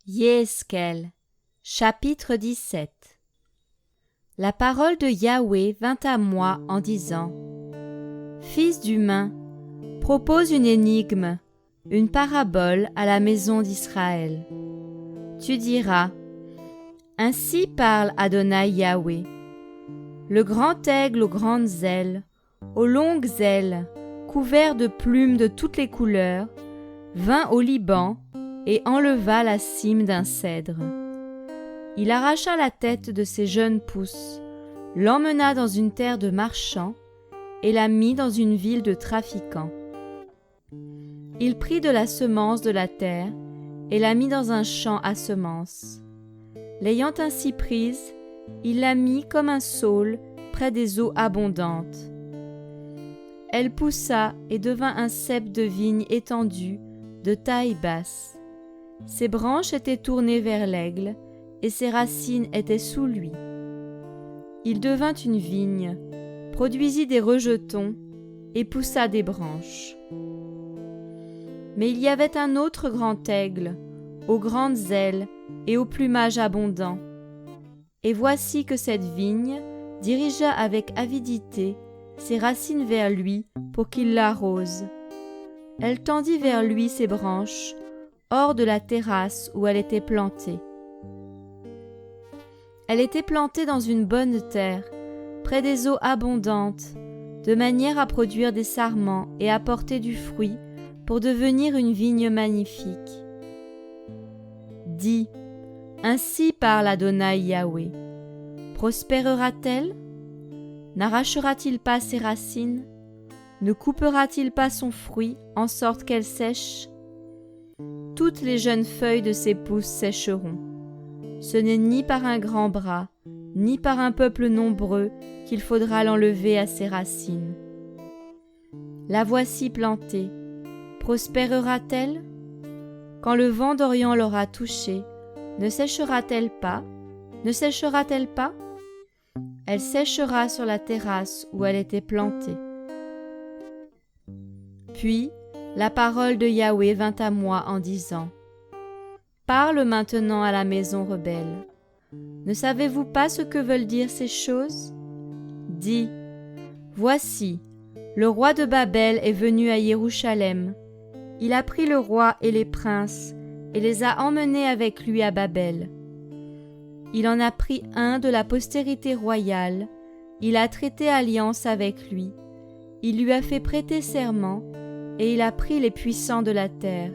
Yéhezkel, chapitre 17. La parole de Yahweh vint à moi en disant : Fils d'humain, propose une énigme, une parabole à la maison d'Israël. Tu diras : Ainsi parle Adonai Yahweh. Le grand aigle aux grandes ailes, aux longues ailes, couvert de plumes de toutes les couleurs, vint au Liban et enleva la cime d'un cèdre. Il arracha la tête de ses jeunes pousses, l'emmena dans une terre de marchands et la mit dans une ville de trafiquants. Il prit de la semence de la terre et la mit dans un champ à semences. L'ayant ainsi prise, il la mit comme un saule près des eaux abondantes. Elle poussa et devint un cep de vigne étendu, de taille basse. Ses branches étaient tournées vers l'aigle, et ses racines étaient sous lui. Il devint une vigne, produisit des rejetons, et poussa des branches. Mais il y avait un autre grand aigle, aux grandes ailes et au plumage abondant. Et voici que cette vigne dirigea avec avidité ses racines vers lui pour qu'il l'arrose. Elle tendit vers lui ses branches, hors de la terrasse où elle était plantée. Elle était plantée dans une bonne terre, près des eaux abondantes, de manière à produire des sarments et à porter du fruit pour devenir une vigne magnifique. Dis, ainsi parle Adonai Yahweh. Prospérera-t-elle? N'arrachera-t-il pas ses racines? Ne coupera-t-il pas son fruit en sorte qu'elle sèche? Toutes les jeunes feuilles de ses pousses sécheront. Ce n'est ni par un grand bras, ni par un peuple nombreux qu'il faudra l'enlever à ses racines. La voici plantée. Prospérera-t-elle? Quand le vent d'Orient l'aura touchée, ne séchera-t-elle pas? Ne séchera-t-elle pas? Elle séchera sur la terrasse où elle était plantée. Puis, la parole de Yahweh vint à moi en disant : Parle maintenant à la maison rebelle. Ne savez-vous pas ce que veulent dire ces choses? Dis : Voici, le roi de Babel est venu à Jérusalem. Il a pris le roi et les princes et les a emmenés avec lui à Babel. Il en a pris un de la postérité royale, il a traité alliance avec lui, il lui a fait prêter serment, et il a pris les puissants de la terre,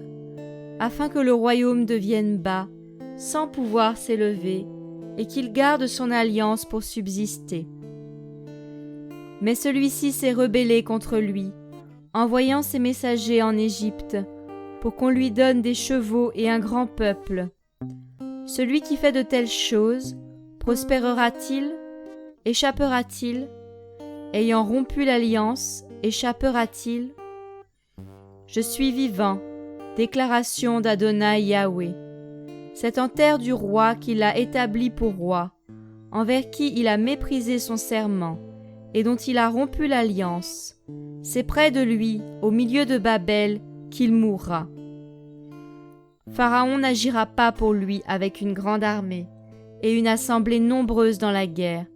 afin que le royaume devienne bas, sans pouvoir s'élever, et qu'il garde son alliance pour subsister. Mais celui-ci s'est rebellé contre lui, envoyant ses messagers en Égypte, pour qu'on lui donne des chevaux et un grand peuple. Celui qui fait de telles choses, prospérera-t-il? Échappera-t-il? Ayant rompu l'alliance, échappera-t-il? Je suis vivant, déclaration d'Adonai Yahweh. C'est en terre du roi qu'il l'a établi pour roi, envers qui il a méprisé son serment, et dont il a rompu l'alliance. C'est près de lui, au milieu de Babel, qu'il mourra. Pharaon n'agira pas pour lui avec une grande armée et une assemblée nombreuse dans la guerre,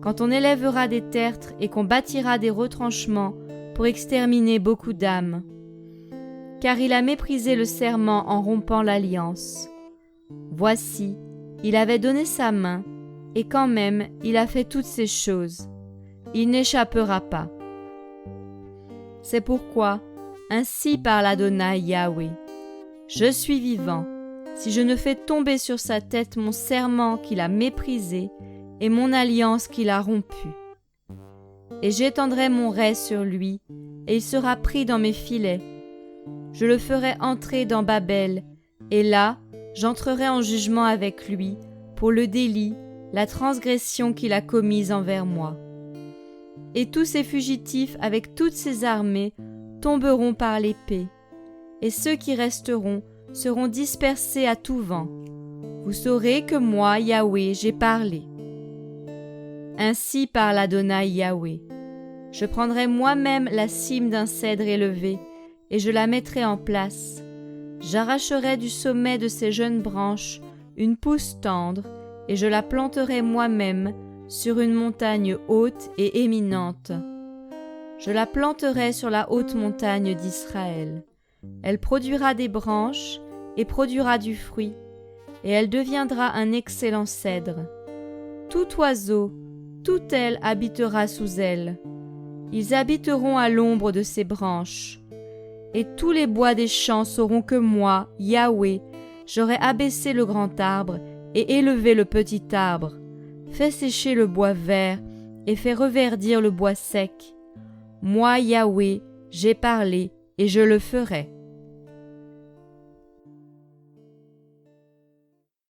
quand on élèvera des tertres et qu'on bâtira des retranchements pour exterminer beaucoup d'âmes. Car il a méprisé le serment en rompant l'alliance. Voici, il avait donné sa main, et quand même il a fait toutes ces choses. Il n'échappera pas. C'est pourquoi, ainsi parle Adonai Yahweh. Je suis vivant, si je ne fais tomber sur sa tête mon serment qu'il a méprisé et mon alliance qu'il a rompue. Et j'étendrai mon rai sur lui, et il sera pris dans mes filets. Je le ferai entrer dans Babel, et là, j'entrerai en jugement avec lui pour le délit, la transgression qu'il a commise envers moi. Et tous ces fugitifs avec toutes ces armées tomberont par l'épée, et ceux qui resteront seront dispersés à tout vent. Vous saurez que moi, Yahweh, j'ai parlé. Ainsi parle Adonai Yahweh. Je prendrai moi-même la cime d'un cèdre élevé, et je la mettrai en place. J'arracherai du sommet de ses jeunes branches une pousse tendre, et je la planterai moi-même sur une montagne haute et éminente. Je la planterai sur la haute montagne d'Israël. Elle produira des branches et produira du fruit, et elle deviendra un excellent cèdre. Tout oiseau, toute aile habitera sous elle. Ils habiteront à l'ombre de ses branches. Et tous les bois des champs sauront que moi, Yahweh, j'aurai abaissé le grand arbre et élevé le petit arbre, fait sécher le bois vert et fait reverdir le bois sec. Moi, Yahweh, j'ai parlé et je le ferai.